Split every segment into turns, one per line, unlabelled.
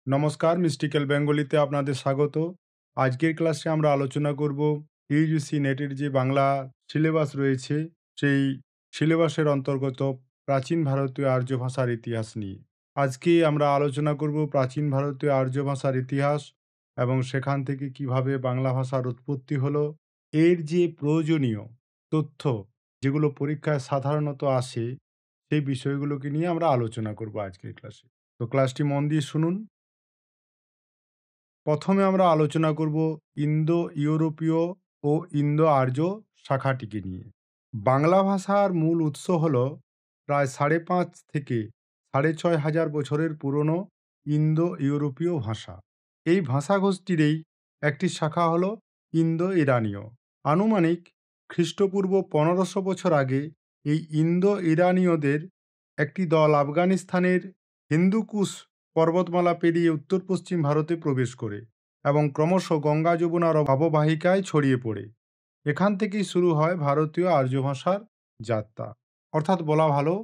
নমস্কার, মিস্টিক্যাল বেঙ্গলিতে আপনাদের স্বাগত। আজকের ক্লাসে আমরা আলোচনা করব ইউজিসি নেটের যে বাংলা সিলেবাস রয়েছে, সেই সিলেবাসের অন্তর্গত প্রাচীন ভারতীয় আর্য ভাষার ইতিহাস নিয়ে। আজকে আমরা আলোচনা করব প্রাচীন ভারতীয় আর্য ভাষার ইতিহাস এবং সেখান থেকে কিভাবে বাংলা ভাষার উৎপত্তি হলো, এর যে প্রয়োজনীয় তথ্য যেগুলো পরীক্ষায় সাধারণত আসে, সেই বিষয়গুলোকে নিয়ে আমরা আলোচনা করব আজকের ক্লাসে। তো ক্লাসটি মন দিয়ে শুনুন। প্রথমে আমরা আলোচনা করব ইন্দো ইউরোপীয় ও ইন্দো আর্য শাখাটিকে নিয়ে। বাংলা ভাষার মূল উৎস হল প্রায় ৫.৫ থেকে ৬.৫ হাজার বছরের পুরনো ইন্দো ইউরোপীয় ভাষা। এই ভাষাগোষ্ঠীরই একটি শাখা হল ইন্দো ইরানীয়। আনুমানিক খ্রিস্টপূর্ব ১৫০০ বছর আগে এই ইন্দো ইরানীয়দের একটি দল আফগানিস্তানের হিন্দুকুশ পর্বতমালা পেরিয়ে উত্তর পশ্চিম ভারতে প্রবেশ করে এবং ক্রমশ গঙ্গা যমুনার অববাহিকায় ছড়িয়ে পড়ে। এখান থেকেই শুরু হয় ভারতীয় আর্য ভাষার যাত্রা। অর্থাৎ বলা ভালো,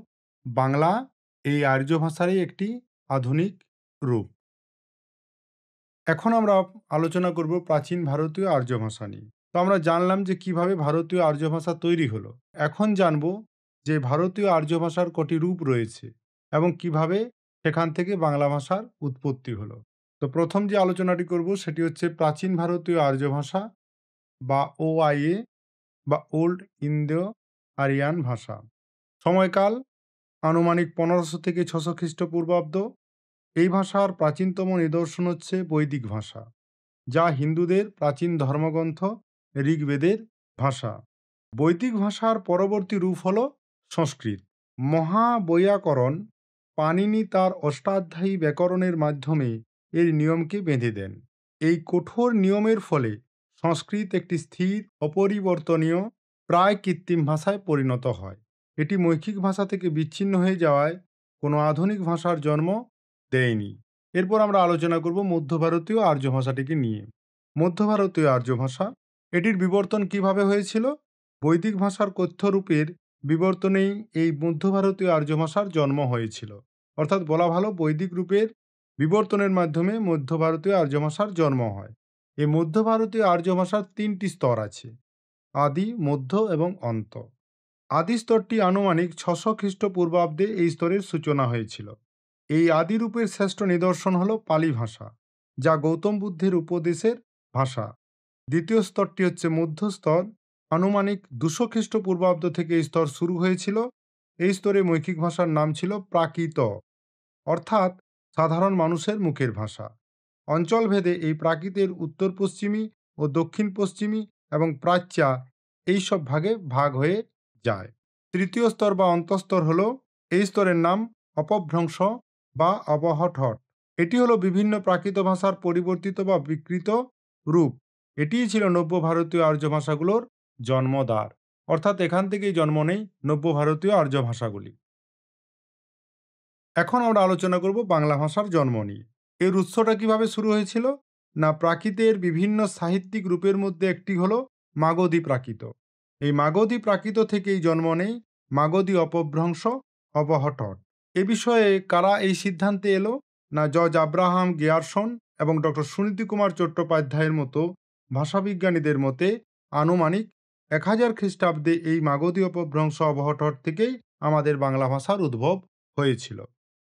বাংলা এই আর্য ভাষারই একটি আধুনিক রূপ। এখন আমরা আলোচনা করব প্রাচীন ভারতীয় আর্য ভাষা নিয়ে। তো আমরা জানলাম যে কিভাবে ভারতীয় আর্য ভাষা তৈরি হলো। এখন জানব যে ভারতীয় আর্য ভাষার কটি রূপ রয়েছে এবং কিভাবে সেখান থেকে বাংলা ভাষার উৎপত্তি হলো। তো প্রথম যে আলোচনাটি করব সেটি হচ্ছে প্রাচীন ভারতীয় আর্য ভাষা বা ওআইএ বা ওল্ড ইন্দো আরিয়ান ভাষা। সময়কাল আনুমানিক ১৫০০ থেকে ৬০০ খ্রিস্টপূর্বাব্দ। এই ভাষার প্রাচীনতম নিদর্শন হচ্ছে বৈদিক ভাষা, যা হিন্দুদের প্রাচীন ধর্মগ্রন্থ ঋগ্বেদের ভাষা। বৈদিক ভাষার পরবর্তী রূপ হল সংস্কৃত। মহাবৈয়াকরণ পাণিনি তার অষ্টাধ্যায়ী ব্যাকরণের মাধ্যমে এর নিয়মকে বেঁধে দেন। এই কঠোর নিয়মের ফলে সংস্কৃত একটি স্থির, অপরিবর্তনীয়, প্রায় কৃত্রিম ভাষায় পরিণত হয়। এটি মৌখিক ভাষা থেকে বিচ্ছিন্ন হয়ে যাওয়ায় কোনো আধুনিক ভাষার জন্ম দেয়নি। এরপর আমরা আলোচনা করব মধ্য ভারতীয় আর্য ভাষাটিকে নিয়ে। মধ্য ভারতীয় আর্য ভাষা, এটির বিবর্তন কিভাবে হয়েছিল? বৈদিক ভাষার কথ্যরূপের বিবর্তনেই এই মধ্য ভারতীয় আর্য ভাষার জন্ম হয়েছিল। অর্থাৎ বলা ভালো, বৈদিক রূপের বিবর্তনের মাধ্যমে মধ্য ভারতীয় আর্য ভাষার জন্ম হয়। এই মধ্য ভারতীয় আর্য ভাষার ৩টি স্তর আছে: আদি, মধ্য এবং অন্ত। আদি স্তরটি আনুমানিক ৬০০ খ্রিস্টপূর্বাব্দে এই স্তরের সূচনা হয়েছিল। এই আদি রূপের শ্রেষ্ঠ নিদর্শন হল পালি ভাষা, যা গৌতম বুদ্ধের উপদেশের ভাষা। দ্বিতীয় স্তরটি হচ্ছে মধ্য স্তর। আনুমানিক ২০০ খ্রিস্টপূর্বাব্দ থেকে এই স্তর শুরু হয়েছিল। এই স্তরে মৌখিক ভাষার নাম ছিল প্রাকৃত, অর্থাৎ সাধারণ মানুষের মুখের ভাষা। অঞ্চলভেদে এই প্রাকৃতের উত্তর পশ্চিমী ও দক্ষিণ পশ্চিমী এবং প্রাচ্যা এইসব ভাগে ভাগ হয়ে যায়। তৃতীয় স্তর বা অন্তঃস্তর হল, এই স্তরের নাম অপভ্রংশ বা অবহট্ট। এটি হলো বিভিন্ন প্রাকৃত ভাষার পরিবর্তিত বা বিকৃত রূপ। এটিই ছিল নব্য ভারতীয় আর্য ভাষাগুলোর জন্মদ্বার। অর্থাৎ এখান থেকেই জন্ম নেয় নব্য ভারতীয় আর্য ভাষাগুলি। এখন আমরা আলোচনা করব বাংলা ভাষার জন্ম নিয়ে। এর উৎসটা কিভাবে শুরু হয়েছিল? না, প্রাকৃতের বিভিন্ন সাহিত্যিক রূপের মধ্যে একটি হলো মাগধী প্রাকৃত। এই মাগধী প্রাকৃত থেকেই জন্ম নেয় মাগধী অপভ্রংশ অবহট্ট। এ বিষয়ে কারা এই সিদ্ধান্তে এলো? না, জর্জ আব্রাহাম গিয়ারসন এবং ডক্টর সুনীতি কুমার চট্টোপাধ্যায়ের মতো ভাষাবিজ্ঞানীদের মতে আনুমানিক ১০০০ খ্রিস্টাব্দে এই মাগধী অপভ্রংশ অবহট্ট থেকেই আমাদের বাংলা ভাষার উদ্ভব হয়েছিল।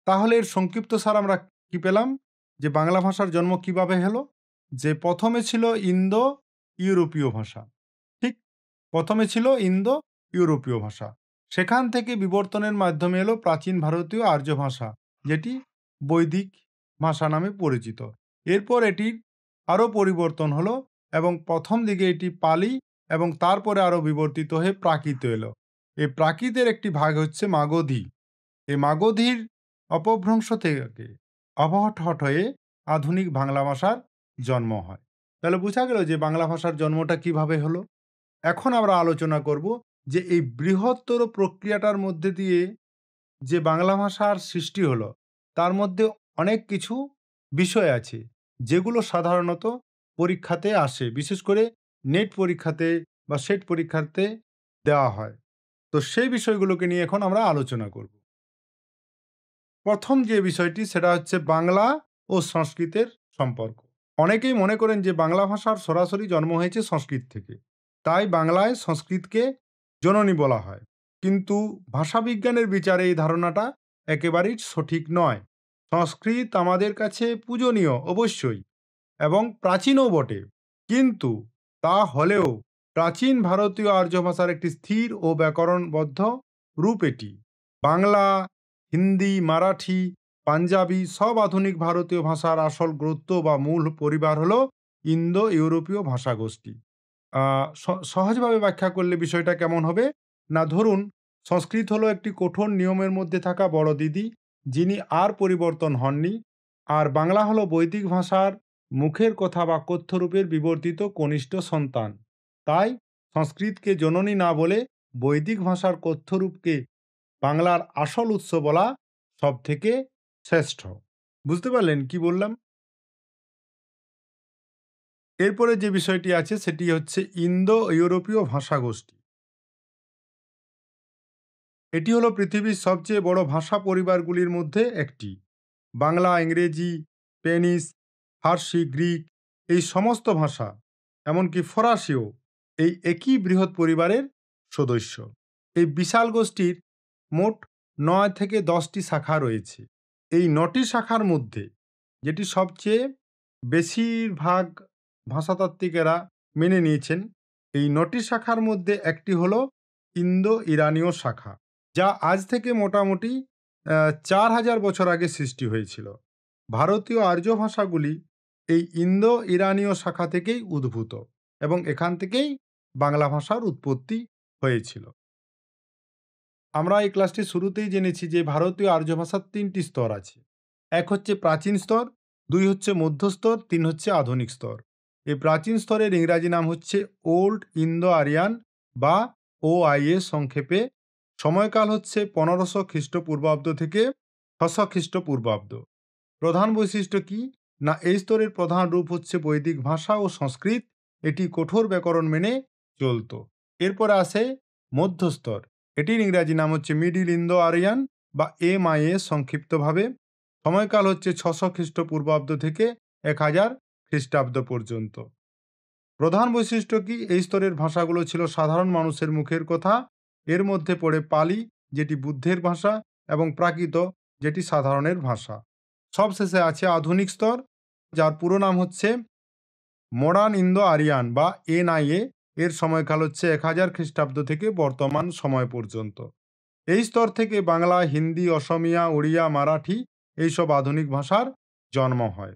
তাহলে এর সংক্ষিপ্ত সার আমরা কি পেলাম? যে বাংলা ভাষার জন্ম কিভাবে হলো? যে প্রথমে ছিল ইন্দো ইউরোপীয় ভাষা। ঠিক, প্রথমে ছিল ইন্দো ইউরোপীয় ভাষা। সেখান থেকে বিবর্তনের মাধ্যমে এলো প্রাচীন ভারতীয় আর্য ভাষা, যেটি বৈদিক ভাষা নামে পরিচিত। এরপর এটির আরও পরিবর্তন হলো এবং প্রথম দিকে এটি পালি এবং তারপরে আরও বিবর্তিত হয়ে প্রাকৃত এলো। এই প্রাকৃতের একটি ভাগ হচ্ছে মাগধী। এই মাগধীর অপভ্রংশ থেকে অবহট্ট হয়ে আধুনিক বাংলা ভাষার জন্ম হয়। তাহলে বোঝা গেল যে বাংলা ভাষার জন্মটা কিভাবে হলো। এখন আমরা আলোচনা করব যে এই বৃহত্তর প্রক্রিয়াটার মধ্যে দিয়ে যে বাংলা ভাষার সৃষ্টি হলো, তার মধ্যে অনেক কিছু বিষয় আছে যেগুলো সাধারণত পরীক্ষাতে আসে, বিশেষ করে নেট পরীক্ষাতে বা সেট পরীক্ষাতে দেওয়া হয়। তো সেই বিষয়গুলোকে নিয়ে এখন আমরা আলোচনা করব। প্রথম যে বিষয়টি সেটা হচ্ছে বাংলা ও সংস্কৃতের সম্পর্ক। অনেকেই মনে করেন যে বাংলা ভাষার সরাসরি জন্ম হয়েছে সংস্কৃত থেকে, তাই বাংলায় সংস্কৃতকে জননী বলা হয়। কিন্তু ভাষাবিজ্ঞানের বিচারে এই ধারণাটা একেবারেই সঠিক নয়। সংস্কৃত আমাদের কাছে পূজনীয় অবশ্যই, এবং প্রাচীনও বটে, কিন্তু তা হলেও প্রাচীন ভারতীয় আর্য ভাষার একটি স্থির ও ব্যাকরণবদ্ধ রূপ এটি। বাংলা, হিন্দি, মারাঠি, পাঞ্জাবি সব আধুনিক ভারতীয় ভাষার আসল গুরুত্ব বা মূল পরিবার হলো ইন্দো ইউরোপীয় ভাষাগোষ্ঠী। সহজভাবে ব্যাখ্যা করলে বিষয়টা কেমন হবে, না ধরুন সংস্কৃত হলো একটি কঠোর নিয়মের মধ্যে থাকা বড় দিদি, যিনি আর পরিবর্তন হননি। আর বাংলা হলো বৈদিক ভাষার মুখের কথা বা কথ্যরূপের বিবর্তিত কনিষ্ঠ সন্তান। তাই সংস্কৃতকে জননী না বলে বৈদিক ভাষার কথ্যরূপকে বাংলার আসল উৎস বলা সব থেকে শ্রেষ্ঠ। বুঝতে পারলেন কি বললাম? এরপরে যে বিষয়টি আছে সেটি হচ্ছে ইন্দো ইউরোপীয় ভাষাগোষ্ঠী। এটি হলো পৃথিবীর সবচেয়ে বড় ভাষা পরিবারগুলির মধ্যে একটি। বাংলা, ইংরেজি, স্প্যানিশ, ফার্সি, গ্রিক এই সমস্ত ভাষা, এমনকি ফরাসিও এই একই বৃহৎ পরিবারের সদস্য। এই বিশাল গোষ্ঠীর মোট ৯ থেকে ১০টি শাখা রয়েছে। এই ৯টি শাখার মধ্যে যেটি সবচেয়ে বেশিরভাগ ভাষাতাত্ত্বিকেরা মেনে নিয়েছেন, এই ৯টি শাখার মধ্যে একটি হলো ইন্দো ইরানীয় শাখা, যা আজ থেকে মোটামুটি ৪,০০০ বছর আগে সৃষ্টি হয়েছিল। ভারতীয় আর্য ভাষাগুলি এই ইন্দো ইরানীয় শাখা থেকেই উদ্ভূত, এবং এখান থেকেই বাংলা ভাষার উৎপত্তি হয়েছিল। আমরা এই ক্লাসটির শুরুতেই জেনেছি যে ভারতীয় আর্য ভাষার ৩টি স্তর আছে। ১ হচ্ছে প্রাচীন স্তর, ২ হচ্ছে মধ্যস্তর, ৩ হচ্ছে আধুনিক স্তর। এই প্রাচীন স্তরের ইংরাজি নাম হচ্ছে ওল্ড ইন্দো আরিয়ান বা OIA সংক্ষেপে। সময়কাল হচ্ছে ১৫০০ খ্রিস্টপূর্বাব্দ থেকে ৬০০ খ্রিস্টপূর্বাব্দ। প্রধান বৈশিষ্ট্য কি, না এই স্তরের প্রধান রূপ হচ্ছে বৈদিক ভাষা ও সংস্কৃত। এটি কঠোর ব্যাকরণ মেনে চলত। এরপরে আসে মধ্যস্তর, এটির ইংরাজি নাম হচ্ছে মিডিল ইন্দো আরিয়ান বা MIA সংক্ষিপ্তভাবে। সময়কাল হচ্ছে ৬০০ খ্রিস্টপূর্বাব্দ থেকে ১০০০ খ্রিস্টাব্দ পর্যন্ত। প্রধান বৈশিষ্ট্য কি, এই স্তরের ভাষাগুলো ছিল সাধারণ মানুষের মুখের কথা। এর মধ্যে পড়ে পালি, যেটি বুদ্ধের ভাষা, এবং প্রাকৃত, যেটি সাধারণের ভাষা। সবশেষে আছে আধুনিক স্তর, যার পুরো নাম হচ্ছে মডার্ন ইন্দো আরিয়ান বা NIA। এর সময়কাল হচ্ছে ১০০০ খ্রিস্টাব্দ থেকে বর্তমান সময় পর্যন্ত। এই স্তর থেকে বাংলা, হিন্দি, অসমিয়া, ওড়িয়া, মারাঠি এইসব আধুনিক ভাষার জন্ম হয়।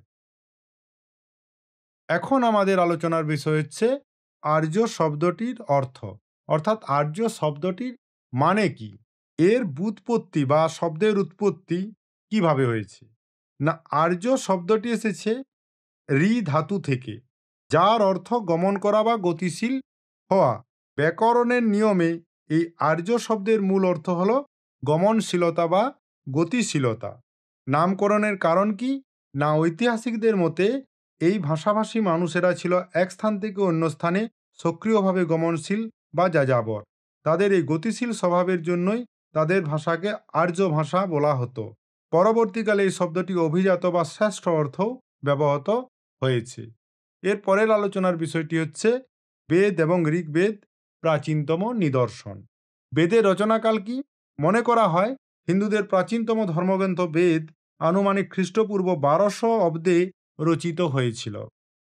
এখন আমাদের আলোচনার বিষয় হচ্ছে আর্য শব্দটির অর্থ, অর্থাৎ আর্য শব্দটির মানে কি, এর ব্যুৎপত্তি বা শব্দের উৎপত্তি কিভাবে হয়েছে। না, আর্য শব্দটি এসেছে রি ধাতু থেকে, যার অর্থ গমন করা বা গতিশীল হওয়া। ব্যাকরণের নিয়মে এই আর্য শব্দের মূল অর্থ হল গমনশীলতা বা গতিশীলতা। নামকরণের কারণ কি, না ঐতিহাসিকদের মতে এই ভাষাভাষী মানুষেরা ছিল এক স্থান থেকে অন্য স্থানে সক্রিয়ভাবে গমনশীল বা যাযাবর। তাদের এই গতিশীল স্বভাবের জন্যই তাদের ভাষাকে আর্য ভাষা বলা হতো। পরবর্তীকালে এই শব্দটি অভিজাত বা শ্রেষ্ঠ অর্থও ব্যবহৃত হয়েছে। এর পরের আলোচনার বিষয়টি হচ্ছে বেদ এবং ঋগ্বেদ প্রাচীনতম নিদর্শন। বেদের রচনাকাল কি, মনে করা হয় হিন্দুদের প্রাচীনতম ধর্মগ্রন্থ বেদ আনুমানিক খ্রিস্টপূর্ব ১২০০ অব্দে রচিত হয়েছিল।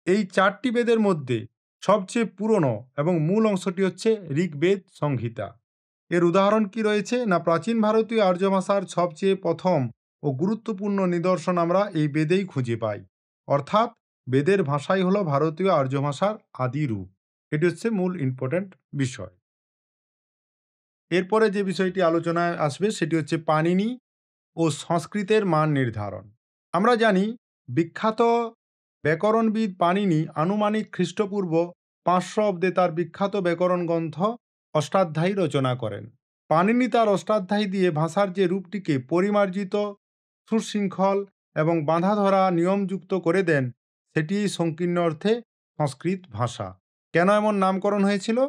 এই ৪টি বেদের মধ্যে সবচেয়ে পুরনো এবং মূল অংশটি হচ্ছে ঋগ্বেদ সংহিতা। এর উদাহরণ কি রয়েছে, না প্রাচীন ভারতীয় আর্য ভাষার সবচেয়ে প্রথম ও গুরুত্বপূর্ণ নিদর্শন আমরা এই বেদেই খুঁজে পাই। অর্থাৎ বেদের ভাষাই হলো ভারতীয় আর্য ভাষার আদি রূপ। এটি হচ্ছে মূল ইম্পর্ট্যান্ট বিষয়। এরপরে যে বিষয়টি আলোচনায় আসবে সেটি হচ্ছে পাণিনি ও সংস্কৃতের মান নির্ধারণ। আমরা জানি বিখ্যাত ব্যাকরণবিদ পাণিনি আনুমানিক খ্রিস্টপূর্ব ৫০০ অব্দে তার বিখ্যাত ব্যাকরণ গ্রন্থ অষ্টাধ্যায়ী রচনা করেন। পাণিনি তার অষ্টাধ্যায়ী দিয়ে ভাষার যে রূপটিকে পরিমার্জিত, সুশৃঙ্খল এবং বাঁধা ধরা নিয়মযুক্ত করে দেন, সেটি সংকীর্ণ অর্থে সংস্কৃত ভাষা। কেন এমন নামকরণ হয়েছিল,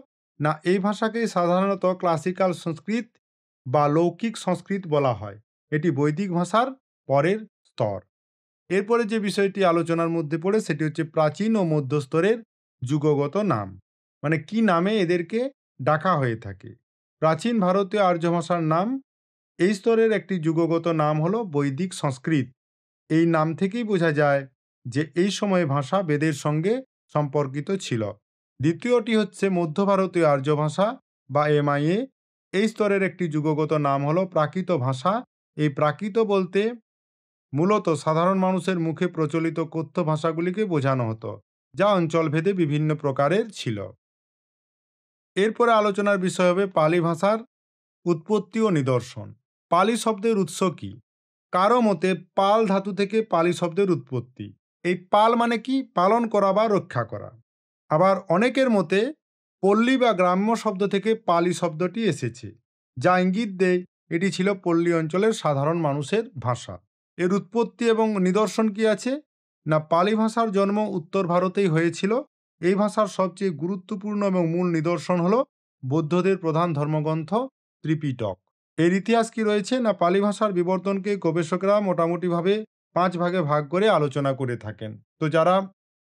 না এই ভাষাকে সাধারণত ক্লাসিক্যাল সংস্কৃত বা লৌকিক সংস্কৃত বলা হয়। এটি বৈদিক ভাষার পরের স্তর। এরপরে যে বিষয়টি আলোচনার মধ্যে পড়ে সেটি হচ্ছে প্রাচীন ও মধ্যস্তরের যুগগত নাম, মানে কি নামে এদেরকে ডাকা হয়ে থাকে। প্রাচীন ভারতীয় আর্য ভাষার নাম, এই স্তরের একটি যুগগত নাম হলো বৈদিক সংস্কৃত। এই নাম থেকেই বোঝা যায় যে এই সময়ে ভাষা বেদের সঙ্গে সম্পর্কিত ছিল। দ্বিতীয়টি হচ্ছে মধ্য ভারতীয় আর্য ভাষা বা MIA। এই স্তরের একটি যুগগত নাম হলো প্রাকৃত ভাষা। এই প্রাকৃত বলতে মূলত সাধারণ মানুষের মুখে প্রচলিত কথ্য ভাষাগুলিকে বোঝানো হতো, যা অঞ্চলভেদে বিভিন্ন প্রকারের ছিল। এরপরে আলোচনার বিষয় হবে পালি ভাষার উৎপত্তি ও নিদর্শন। পালি শব্দের উৎস কি? কারো মতে পাল ধাতু থেকে পালি শব্দের উৎপত্তি। এই পাল মানে কি? পালন করা বা রক্ষা করা। আবার অনেকের মতে পল্লী বা গ্রাম্য শব্দ থেকে পালি শব্দটি এসেছে, যা ইঙ্গিত দেয় এটি ছিল পল্লী অঞ্চলের সাধারণ মানুষের ভাষা। এর উৎপত্তি এবং নিদর্শন কি আছে? না, পালি ভাষার জন্ম উত্তর ভারতেই হয়েছিল। এই ভাষার সবচেয়ে গুরুত্বপূর্ণ এবং মূল নিদর্শন হল বৌদ্ধদের প্রধান ধর্মগ্রন্থ ত্রিপিটক। এর ইতিহাস কি রয়েছে? না, পালি ভাষার বিবর্তনকে গবেষকরা মোটামুটিভাবে 5 ভাগে ভাগ করে আলোচনা করে থাকেন। তো যারা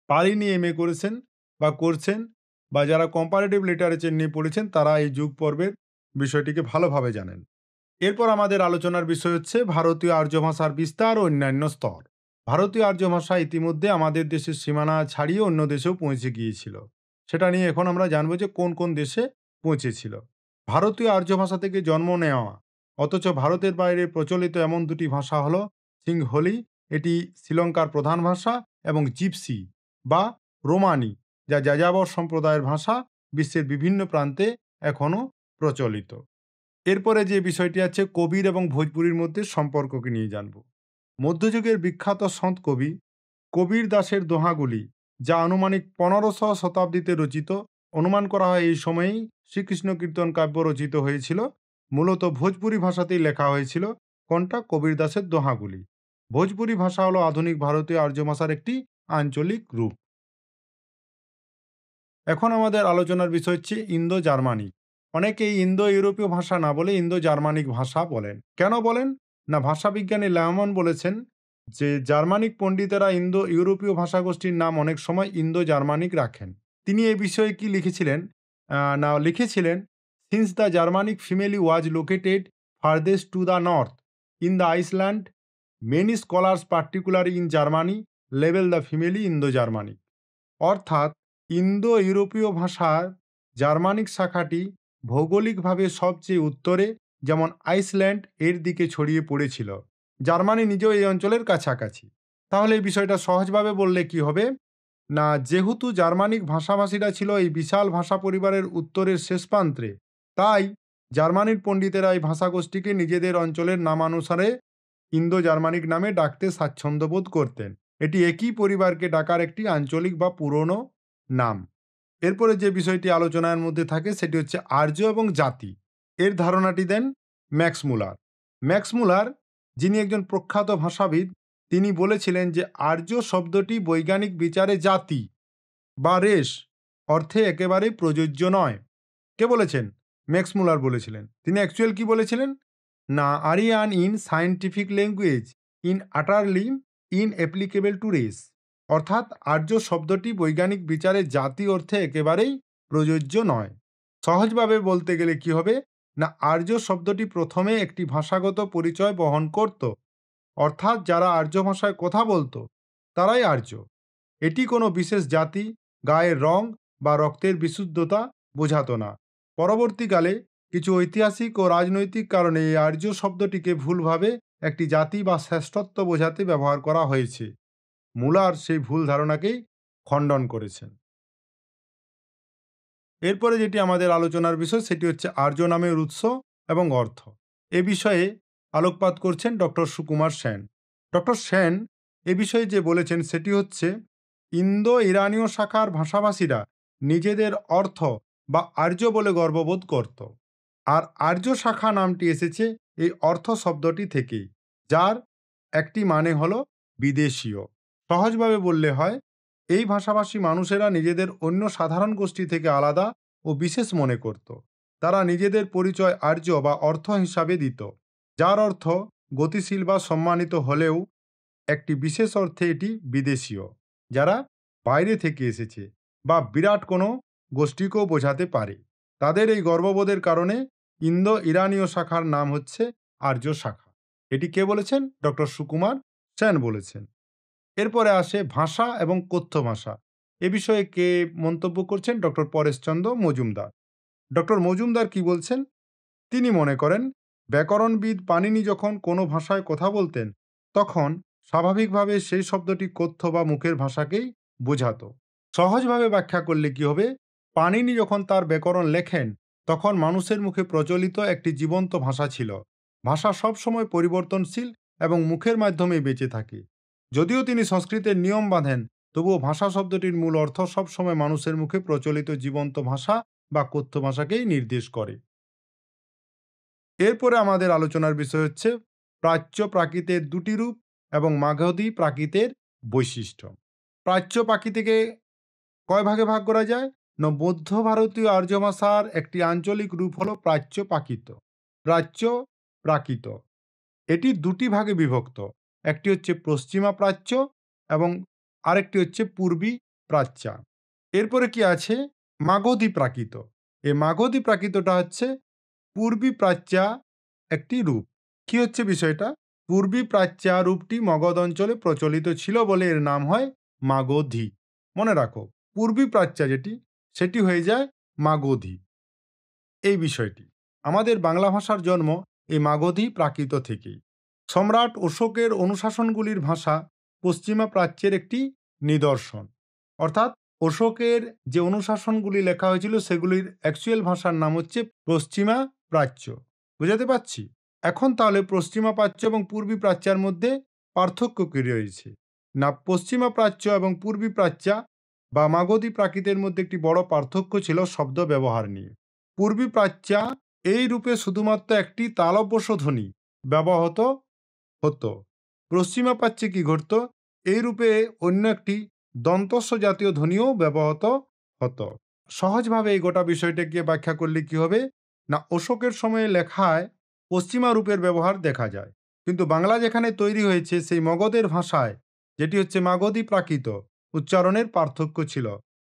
পালি নিয়ে MA করেছেন বা করছেন, বা যারা কম্পারেটিভ লিটারেচার নিয়ে পড়েছেন, তারা এই যুগ পর্বের বিষয়টিকে ভালোভাবে জানেন। এরপর আমাদের আলোচনার বিষয় হচ্ছে ভারতীয় আর্য ভাষার বিস্তার ও অন্যান্য স্তর। ভারতীয় আর্য ভাষা ইতিমধ্যে আমাদের দেশের সীমানা ছাড়িয়ে অন্য দেশেও পৌঁছে গিয়েছিল। সেটা নিয়ে এখন আমরা জানবো যে কোন কোন দেশে পৌঁছেছিল। ভারতীয় আর্য ভাষা থেকে জন্ম নেওয়া অথচ ভারতের বাইরে প্রচলিত এমন দুটি ভাষা হলো সিংহলি, এটি শ্রীলঙ্কার প্রধান ভাষা, এবং জিপসি বা রোমানি, যা যাযাবর সম্প্রদায়ের ভাষা, বিশ্বের বিভিন্ন প্রান্তে এখনও প্রচলিত। এরপরে যে বিষয়টি আছে কবির এবং ভোজপুরির মধ্যে সম্পর্ককে নিয়ে জানব। মধ্যযুগের বিখ্যাত সন্ত কবি কবির দাসের দোহাগুলি, যা আনুমানিক 1500 শতাব্দীতে রচিত, অনুমান করা হয় এই সময়েই শ্রীকৃষ্ণ কীর্তন কাব্য রচিত হয়েছিল। মূলত ভোজপুরি ভাষাতেই লেখা হয়েছিল। কোনটা? কবির দাসের দোহাগুলি। ভোজপুরি ভাষা হলো আধুনিক ভারতীয় আর্য ভাষার একটি আঞ্চলিক রূপ। এখন আমাদের আলোচনার বিষয় হচ্ছে ইন্দো জার্মানিক। অনেকেই ইন্দো ইউরোপীয় ভাষা না বলে ইন্দো জার্মানিক ভাষা বলেন। কেন বলেন? না, ভাষাবিজ্ঞানী ল্যাহমান বলেছেন যে জার্মানিক পণ্ডিতেরা ইন্দো ইউরোপীয় ভাষাগোষ্ঠীর নাম অনেক সময় ইন্দো জার্মানিক রাখেন। তিনি এই বিষয়ে কি লিখেছিলেন? লিখেছিলেন, since the Germanic family was located farthest to the north in the Iceland, many scholars particular in Germany label the family Indo Germanic. অর্থাৎ ইন্দো ইউরোপীয় ভাষার জার্মানিক শাখাটি ভৌগোলিকভাবে সবচেয়ে উত্তরে, যেমন আইসল্যান্ড এর দিকে ছড়িয়ে পড়েছিল। জার্মানি নিজেও এই অঞ্চলের কাছাকাছি। তাহলে এই বিষয়টা সহজভাবে বললে কি হবে? না, যেহেতু জার্মানিক ভাষাভাষীরা ছিল এই বিশাল ভাষা পরিবারের উত্তরের শেষ প্রান্তে, তাই জার্মানির পণ্ডিতেরা এই ভাষাগোষ্ঠীকে নিজেদের অঞ্চলের নামানুসারে ইন্দো জার্মানিক নামে ডাকতে স্বাচ্ছন্দ্য বোধ করতেন। এটি একই পরিবারকে ডাকার একটি আঞ্চলিক বা পুরনো নাম। এরপরে যে বিষয়টি আলোচনার মধ্যে থাকে সেটি হচ্ছে আর্য এবং জাতি। এর ধারণাটি দেন ম্যাক্স মুলার। ম্যাক্স মুলার, যিনি একজন প্রখ্যাত ভাষাবিদ, তিনি বলেছিলেন যে আর্য শব্দটি বৈজ্ঞানিক বিচারে জাতি বা রেশ অর্থে একেবারেই প্রযোজ্য নয়। কে বলেছেন? ম্যাক্স মুলার বলেছিলেন। তিনি অ্যাকচুয়াল কি বলেছিলেন? না, Aryan in scientific language in utterly inapplicable to race. অর্থাৎ আর্য শব্দটি বৈজ্ঞানিক বিচারে জাতি অর্থে একেবারেই প্রযোজ্য নয়। সহজভাবে বলতে গেলে কি হবে? না, আর্য শব্দটি প্রথমে একটি ভাষাগত পরিচয় বহন করত, অর্থাৎ যারা আর্য ভাষায় কথা বলতো তারাই আর্য। এটি কোনো বিশেষ জাতি, গায়ের রং বা রক্তের বিশুদ্ধতা বোঝাতো না। পরবর্তীকালে কিছু ঐতিহাসিক ও রাজনৈতিক কারণে এই আর্য শব্দটিকে ভুলভাবে একটি জাতি বা শ্রেষ্ঠত্ব বোঝাতে ব্যবহার করা হয়েছে। মুলার সেই ভুল ধারণাকেই খণ্ডন করেছেন। এরপরে যেটি আমাদের আলোচনার বিষয় সেটি হচ্ছে আর্য নামের উৎস এবং অর্থ। এ বিষয়ে আলোকপাত করছেন ডক্টর সুকুমার সেন। ডক্টর সেন এ বিষয়ে যে বলেছেন সেটি হচ্ছে, ইন্দো ইরানীয় শাখার ভাষাভাষীরা নিজেদের অর্থ বা আর্য বলে গর্ববোধ করত। আর আর্য শাখা নামটি এসেছে এই অর্থ শব্দটি থেকেই, যার একটি মানে হলো বিদেশীয়। সহজভাবে বললে হয়, এই ভাষাভাষী মানুষেরা নিজেদের অন্য সাধারণ গোষ্ঠী থেকে আলাদা ও বিশেষ মনে করত। তারা নিজেদের পরিচয় আর্য বা অর্থ হিসাবে দিত, যার অর্থ গতিশীল বা সম্মানিত হলেও একটি বিশেষ অর্থে এটি বিদেশীয়, যারা বাইরে থেকে এসেছে বা বিরাট কোনো গোষ্ঠীকেও বোঝাতে পারে। তাদের এই গর্ববোধের কারণে ইন্দো ইরানীয় শাখার নাম হচ্ছে আর্য শাখা। এটি কে বলেছেন? ডক্টর সুকুমার সেন বলেছেন। এরপরে আসে ভাষা এবং কথ্য ভাষা। এ বিষয়ে কে মন্তব্য করছেন? ডক্টর পরেশচন্দ্র মজুমদার। ডক্টর মজুমদার কি বলছেন? তিনি মনে করেন ব্যাকরণবিদ পাণিনি যখন কোনো ভাষায় কথা বলতেন তখন স্বাভাবিকভাবে সেই শব্দটি কথ্য বা মুখের ভাষাকেই বোঝাতো। সহজভাবে ব্যাখ্যা করলে কি হবে? পাণিনি যখন তার ব্যাকরণ লেখেন তখন মানুষের মুখে প্রচলিত একটি জীবন্ত ভাষা ছিল। ভাষা সবসময় পরিবর্তনশীল এবং মুখের মাধ্যমেই বেঁচে থাকে। যদিও তিনি সংস্কৃতের নিয়ম বাঁধেন, তবুও ভাষা শব্দটির মূল অর্থ সবসময় মানুষের মুখে প্রচলিত জীবন্ত ভাষা বা কথ্য ভাষাকেই নির্দেশ করে। এরপরে আমাদের আলোচনার বিষয় হচ্ছে প্রাচ্য প্রাকৃতের দুটি রূপ এবং মাগধী প্রাকৃতের বৈশিষ্ট্য। প্রাচ্য প্রাকৃতিকে কয় ভাগে ভাগ করা যায়? না, মধ্য ভারতীয় আর্য ভাষার একটি আঞ্চলিক রূপ হলো প্রাচ্য প্রাকৃত। প্রাচ্য প্রাকৃত এটি দুটি ভাগে বিভক্ত। একটি হচ্ছে পশ্চিমা প্রাচ্য এবং আরেকটি হচ্ছে পূর্বী প্রাচ্যা। এরপরে কি আছে? মাগধী প্রাকৃত। এই মাগধী প্রাকৃতটা হচ্ছে পূর্বী প্রাচ্যা একটি রূপ। কি হচ্ছে বিষয়টা? পূর্বী প্রাচ্যা রূপটি মগধ অঞ্চলে প্রচলিত ছিল বলে এর নাম হয় মাগধী। মনে রাখো, পূর্বী প্রাচ্যা যেটি সেটি হয়ে যায় মাগধী। এই বিষয়টি আমাদের বাংলা ভাষার জন্ম এই মাগধী প্রাকৃত থেকেই। সম্রাট অশোকের অনুশাসনগুলির ভাষা পশ্চিমা প্রাচ্যের একটি নিদর্শন। অর্থাৎ অশোকের যে অনুশাসনগুলি লেখা হয়েছিল সেগুলির অ্যাকচুয়াল ভাষার নাম হচ্ছে পশ্চিমা প্রাচ্য। বুঝাতে পারছি? এখন তাহলে পশ্চিমা প্রাচ্য এবং পূর্বী প্রাচ্যার মধ্যে পার্থক্য কী রয়েছে? না, পশ্চিমা প্রাচ্য এবং পূর্বী প্রাচ্যা বা মাগধী প্রাকৃতের মধ্যে একটি বড় পার্থক্য ছিল শব্দ ব্যবহার নিয়ে। পূর্বী প্রাচ্যা এই রূপে শুধুমাত্র একটি তালব্যস্য ধ্বনি ব্যবহৃত হতো। পশ্চিমা প্রাচ্যে কি ঘটত? এই রূপে অন্য একটি দন্তস্ব জাতীয় ধ্বনিও ব্যবহৃত হতো। সহজভাবে এই গোটা বিষয়টাকে ব্যাখ্যা করলে কি হবে? না, অশোকের সময়ে লেখায় পশ্চিমা রূপের ব্যবহার দেখা যায়, কিন্তু বাংলা যেখানে তৈরি হয়েছে সেই মগধের ভাষায়, যেটি হচ্ছে মাগধী প্রাকৃত, উচ্চারণের পার্থক্য ছিল।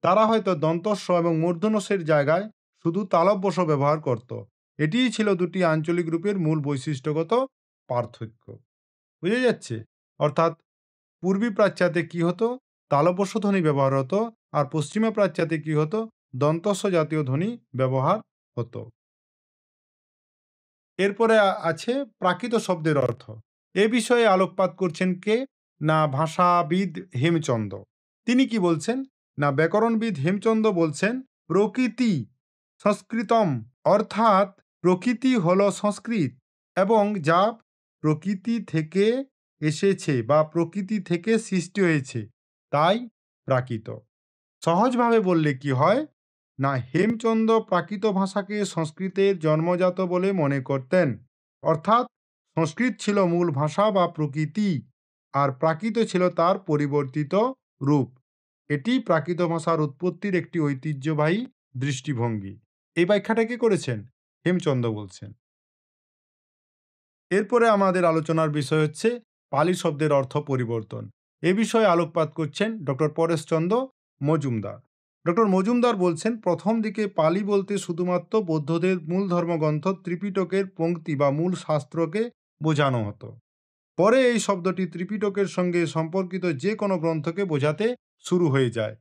তারা হয়তো দন্তস্ব এবং মূর্ধন্যস্বের জায়গায় শুধু তালব্যস্ব ব্যবহার করত। এটিই ছিল দুটি আঞ্চলিক রূপের মূল বৈশিষ্ট্যগত পার্থক্য। বুঝে যাচ্ছে? অর্থাৎ পূর্বী প্রাচ্যাতে কি হতো? তালব্যস্য ধ্বনি ব্যবহার হতো, আর পশ্চিমা প্রাচ্যাতে কি হতো? দন্তস্ব জাতীয় ধ্বনি ব্যবহার হতো। এরপরে আছে প্রাকৃত শব্দের অর্থ। এ বিষয়ে আলোকপাত করছেন কে? না, ভাষাবিদ হেমচন্দ্র। তিনি কি বলছেন? না, ব্যাকরণবিদ হেমচন্দ্র বলছেন প্রকৃতি সংস্কৃতম, অর্থাৎ প্রকৃতি হলো সংস্কৃত এবং যা প্রকৃতি থেকে এসেছে বা প্রকৃতি থেকে সৃষ্টি হয়েছে, তাই প্রাকৃত। সহজভাবে বললে কি হয়? না, হেমচন্দ্র প্রাকৃত ভাষাকে সংস্কৃতের জন্মজাত বলে মনে করতেন। অর্থাৎ সংস্কৃত ছিল মূল ভাষা বা প্রকৃতি, আর প্রাকৃত ছিল তার পরিবর্তিত রূপ। এটি প্রাকৃত ভাষার উৎপত্তির একটি ঐতিহ্যবাহী দৃষ্টিভঙ্গি। এই ব্যাখ্যাটা কে করেছেন? হেমচন্দ্র বলছেন। এরপরে আমাদের আলোচনার বিষয় হচ্ছে পালি শব্দের অর্থ পরিবর্তন। এ বিষয়ে আলোকপাত করছেন ডক্টর পরেশচন্দ্র মজুমদার। ডক্টর মজুমদার বলছেন প্রথম দিকে পালি বলতে শুধুমাত্র বৌদ্ধদের মূল ধর্মগ্রন্থ ত্রিপিটকের পংক্তি বা মূল শাস্ত্রকে বোঝানো হতো। পরে এই শব্দটি ত্রিপিটকের সঙ্গে সম্পর্কিত যে কোনো গ্রন্থকে বোঝাতে শুরু হয়ে যায়।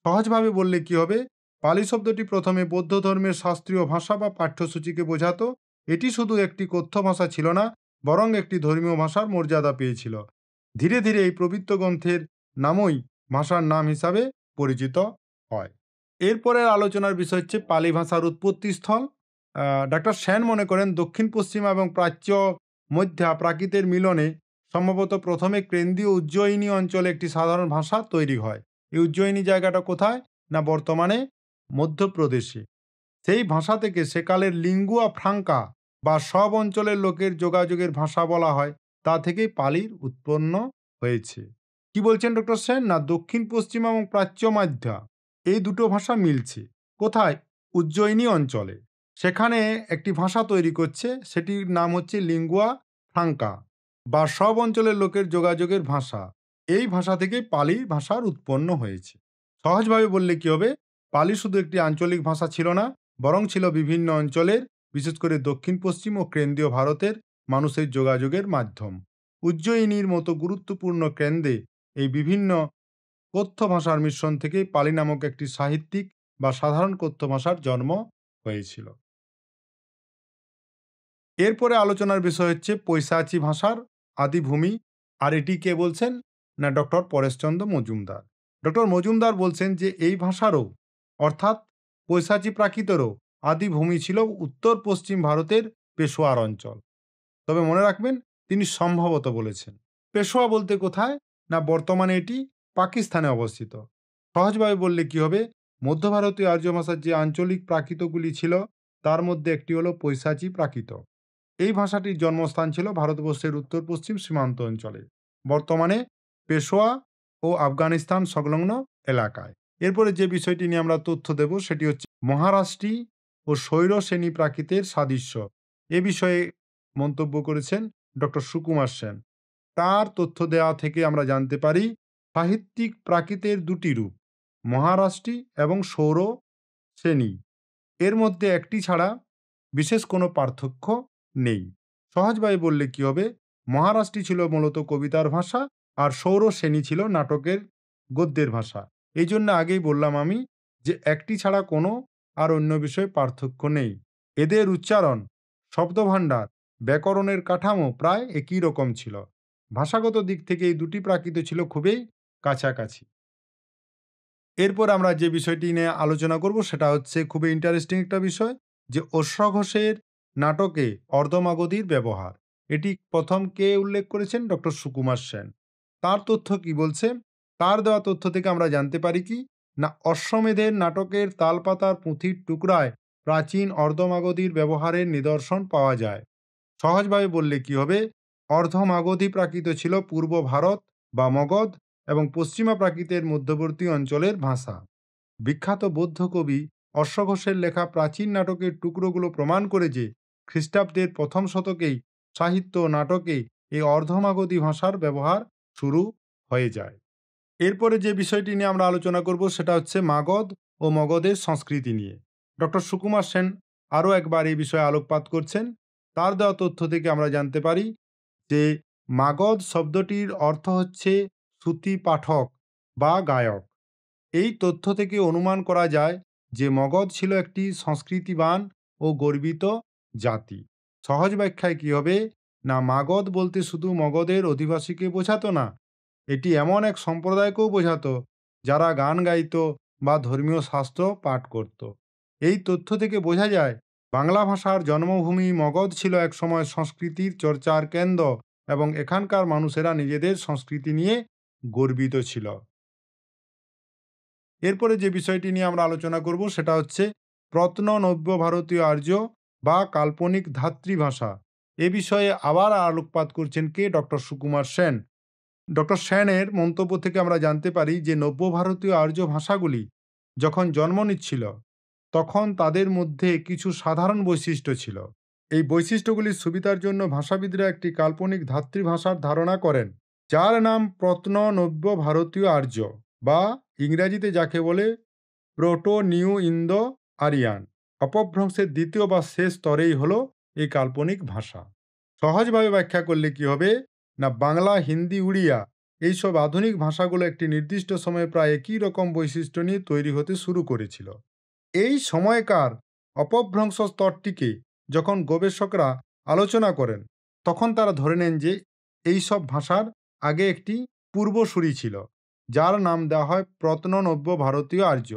সহজভাবে বললে কি হবে? পালি শব্দটি প্রথমে বৌদ্ধ ধর্মের শাস্ত্রীয় ভাষা বা পাঠ্যসূচিকে বোঝাতো। এটি শুধু একটি কথ্য ভাষা ছিল না, বরং একটি ধর্মীয় ভাষার মর্যাদা পেয়েছিল। ধীরে ধীরে এই পবিত্র গ্রন্থের নামই ভাষার নাম হিসাবে পরিচিত হয়। এরপরের আলোচনার বিষয় হচ্ছে পালি ভাষার উৎপত্তি স্থল। ডাক্তার সেন মনে করেন দক্ষিণ পশ্চিমা এবং প্রাচ্য মধ্যা প্রাকৃতের মিলনে সম্ভবত প্রথমে কেন্দ্রীয় উজ্জয়িনী অঞ্চলে একটি সাধারণ ভাষা তৈরি হয়। এই উজ্জয়িনী জায়গাটা কোথায়? না, বর্তমানে মধ্যপ্রদেশে। সেই ভাষা থেকে সেকালের লিঙ্গুয়া ফ্রাঙ্কা বা সব অঞ্চলের লোকের যোগাযোগের ভাষা বলা হয়, তা থেকেই পালির উৎপন্ন হয়েছে। কি বলছেন ডক্টর সেন? না, দক্ষিণ পশ্চিমা এবং প্রাচ্য মধ্যা এই দুটো ভাষা মিলছে। কোথায়? উজ্জয়িনী অঞ্চলে। সেখানে একটি ভাষা তৈরি করছে, সেটির নাম হচ্ছে লিঙ্গুয়া ফ্রাঙ্কা বা সব অঞ্চলের লোকের যোগাযোগের ভাষা। এই ভাষা থেকে পালি ভাষার উৎপন্ন হয়েছে। সহজভাবে বললে কি হবে, পালি শুধু একটি আঞ্চলিক ভাষা ছিল না, বরং ছিল বিভিন্ন অঞ্চলের, বিশেষ করে দক্ষিণ পশ্চিম ও কেন্দ্রীয় ভারতের মানুষের যোগাযোগের মাধ্যম। উজ্জয়িনীর মতো গুরুত্বপূর্ণ কেন্দ্রে এই বিভিন্ন কথ্য ভাষার মিশ্রণ থেকে পালি নামক একটি সাহিত্যিক বা সাধারণ কথ্য ভাষার জন্ম হয়েছিল। এরপরে আলোচনার বিষয় হচ্ছে পৈশাচী ভাষার আদিভূমি। আর এটি কে বলছেন? না, ডক্টর পরেশচন্দ্র মজুমদার। ডক্টর মজুমদার বলছেন যে এই ভাষারও, অর্থাৎ পৈশাচী প্রাকৃতেরও আদিভূমি ছিল উত্তর পশ্চিম ভারতের পেশোয়ার অঞ্চল। তবে মনে রাখবেন, তিনি সম্ভবত বলেছেন। পেশোয়া বলতে কোথায়? না, বর্তমানে এটি পাকিস্তানে অবস্থিত। সহজভাবে বললে কি হবে, মধ্য ভারতীয় আর্য ভাষার যে আঞ্চলিক প্রাকৃতগুলি ছিল, তার মধ্যে একটি হলো পৈশাচী প্রাকৃত। এই ভাষাটির জন্মস্থান ছিল ভারতবর্ষের উত্তর পশ্চিম সীমান্ত অঞ্চলে, বর্তমানে পেশোয়া ও আফগানিস্তান সংলগ্ন এলাকায়। এরপরে যে বিষয়টি নিয়ে আমরা তথ্য দেব সেটি হচ্ছে মহারাষ্ট্রী ও শৈর শ্রেণী প্রাকৃতের সাদৃশ্য। এ বিষয়ে মন্তব্য করেছেন ডক্টর সুকুমার সেন। তার তথ্য দেওয়া থেকে আমরা জানতে পারি সাহিত্যিক প্রাকৃতের দুটি রূপ, মহারাষ্ট্রী এবং সৌর শ্রেণী। এর মধ্যে একটি ছাড়া বিশেষ কোনো পার্থক্য নেই। সহজভাবে বললে কি হবে, মহারাষ্ট্রী ছিল মূলত কবিতার ভাষা, আর সৌর শ্রেণী ছিল নাটকের গদ্যের ভাষা। এই জন্য আগেই বললাম আমি যে একটি ছাড়া কোনো আর অন্য বিষয়ে পার্থক্য নেই। এদের উচ্চারণ, শব্দভাণ্ডার, ব্যাকরণের কাঠামো প্রায় একই রকম ছিল। ভাষাগত দিক থেকে এই দুটি প্রাকৃত ছিল খুবই কাছাকাছি। এরপর আমরা যে বিষয়টি নিয়ে আলোচনা করব সেটা হচ্ছে খুবই ইন্টারেস্টিং একটা বিষয়, যে অশ্বাঘোষের নাটকে অর্ধমাগধীর ব্যবহার। এটি প্রথম কে উল্লেখ করেছেন? ডক্টর সুকুমার সেন। তার তথ্য কি বলছে? তার দেওয়া তথ্য থেকে আমরা জানতে পারি কি না, অশ্বমেধের নাটকের তালপাতার পুঁথির টুকরায় প্রাচীন অর্ধমাগধীর ব্যবহারের নিদর্শন পাওয়া যায়। সহজভাবে বললে কি হবে, অর্ধমাগধী প্রাকৃত ছিল পূর্ব ভারত বা মগধ এবং পশ্চিমা প্রাকৃতের মধ্যবর্তী অঞ্চলের ভাষা। বিখ্যাত বৌদ্ধ কবি অশ্বঘোষের লেখা প্রাচীন নাটকের টুকরোগুলো প্রমাণ করে যে খ্রিস্টাব্দের প্রথম শতকেই সাহিত্য ও নাটকে এই অর্ধমাগধী ভাষার ব্যবহার শুরু হয়ে যায়। এরপরে যে বিষয়টি নিয়ে আমরা আলোচনা করব সেটা হচ্ছে মাগধ ও মগধের সংস্কৃতি নিয়ে। ডক্টর সুকুমার সেন আরও একবার এই বিষয়ে আলোকপাত করছেন। তার দেওয়া তথ্য থেকে আমরা জানতে পারি যে মাগধ শব্দটির অর্থ হচ্ছে শ্রুতি পাঠক বা গায়ক। এই তথ্য থেকে অনুমান করা যায় যে মগধ ছিল একটি সংস্কৃতিবান ও গর্বিত জাতি। সহজ ব্যাখ্যায় কি হবে, না, মাগধ বলতে শুধু মগধের অধিবাসীকে বোঝাতো না, এটি এমন এক সম্প্রদায়কেও বোঝাতো যারা গান গাইতো বা ধর্মীয় শাস্ত্র পাঠ করত। এই তথ্য থেকে বোঝা যায় বাংলা ভাষার জন্মভূমি মগধ ছিল একসময় সংস্কৃতির চর্চার কেন্দ্র এবং এখানকার মানুষেরা নিজেদের সংস্কৃতি নিয়ে গর্বিত ছিল। এরপরে যে বিষয়টি নিয়ে আমরা আলোচনা করব সেটা হচ্ছে প্রত্ন নব্য ভারতীয় আর্য বা কাল্পনিক ধাত্রীভাষা। এ বিষয়ে আবার আলোকপাত করছেন কে? ডক্টর সুকুমার সেন। ডক্টর সেনের মন্তব্য থেকে আমরা জানতে পারি যে নব্য ভারতীয় আর্য ভাষাগুলি যখন জন্ম নিচ্ছিল তখন তাদের মধ্যে কিছু সাধারণ বৈশিষ্ট্য ছিল। এই বৈশিষ্ট্যগুলির সুবিধার জন্য ভাষাবিদরা একটি কাল্পনিক ধাত্রীভাষার ধারণা করেন, যার নাম প্রত্ন নব্য ভারতীয় আর্য, বা ইংরাজিতে যাকে বলে প্রোটো নিউ ইন্দো আরিয়ান। অপভ্রংশের দ্বিতীয় বা শেষ স্তরেই হলো এই কাল্পনিক ভাষা। সহজভাবে ব্যাখ্যা করলে কি হবে, না, বাংলা, হিন্দি, উড়িয়া এইসব আধুনিক ভাষাগুলো একটি নির্দিষ্ট সময়ে প্রায় একই রকম বৈশিষ্ট্য নিয়ে তৈরি হতে শুরু করেছিল। এই সময়কার অপভ্রংশ স্তরটিকে যখন গবেষকরা আলোচনা করেন, তখন তারা ধরে নেন যে এই সব ভাষার আগে একটি পূর্বসূরি ছিল, যার নাম দেওয়া হয় প্রত্ননব্য ভারতীয় আর্য।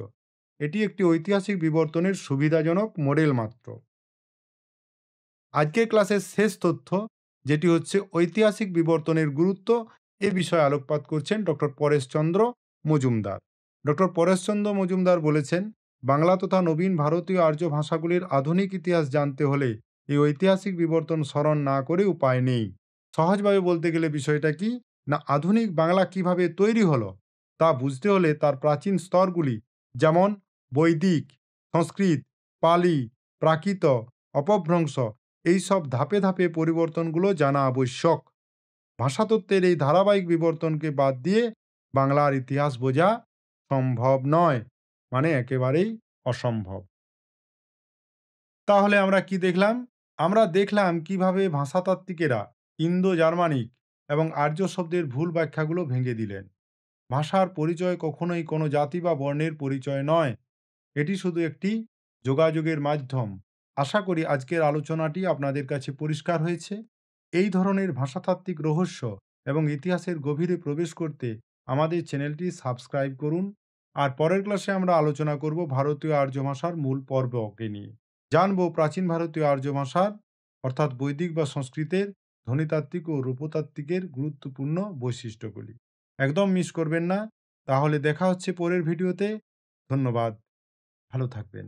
এটি একটি ঐতিহাসিক বিবর্তনের সুবিধাজনক মডেল মাত্র। আজকের ক্লাসের শেষ তথ্য, যেটি হচ্ছে ঐতিহাসিক বিবর্তনের গুরুত্ব, এ বিষয়ে আলোকপাত করছেন ডক্টর পরেশচন্দ্র মজুমদার। ডক্টর পরেশচন্দ্র মজুমদার বলেছেন, বাংলা তথা নবীন ভারতীয় আর্য ভাষাগুলির আধুনিক ইতিহাস জানতে হলে এই ঐতিহাসিক বিবর্তন স্মরণ না করে উপায় নেই। সহজভাবে বলতে গেলে বিষয়টা কি, না, আধুনিক বাংলা কিভাবে তৈরি হলো তা বুঝতে হলে তার প্রাচীন স্তরগুলি, যেমন বৈদিক, সংস্কৃত, পালি, প্রাকৃত, অপভ্রংশ, এই সব ধাপে ধাপে পরিবর্তনগুলো জানা আবশ্যক। ভাষাতত্ত্বের এই ধারাবাহিক বিবর্তনকে বাদ দিয়ে বাংলার ইতিহাস বোঝা সম্ভব নয়, মানে একেবারেই অসম্ভব। তাহলে আমরা কি দেখলাম? আমরা দেখলাম কিভাবে ভাষাতাত্ত্বিকেরা ইন্দো জার্মানিক এবং আর্য শব্দের ভুল ব্যাখ্যাগুলো ভেঙে দিলেন। ভাষার পরিচয় কখনোই কোনো জাতি বা বর্ণের পরিচয় নয়, এটি শুধু একটি যোগাযোগের মাধ্যম। আশা করি আজকের আলোচনাটি আপনাদের কাছে পরিষ্কার হয়েছে। এই ধরনের ভাষাতাত্ত্বিক রহস্য এবং ইতিহাসের গভীরে প্রবেশ করতে আমাদের চ্যানেলটি সাবস্ক্রাইব করুন। আর পরের ক্লাসে আমরা আলোচনা করব ভারতীয় আর্য ভাষার মূল পর্বকে নিয়ে। জানব প্রাচীন ভারতীয় আর্য ভাষার অর্থাৎ বৈদিক বা সংস্কৃতের ধ্বনিতাত্ত্বিক ও রূপতাত্ত্বিকের গুরুত্বপূর্ণ বৈশিষ্ট্যগুলি। একদম মিস করবেন না। তাহলে দেখা হচ্ছে পরের ভিডিওতে। ধন্যবাদ। ভালো থাকবেন।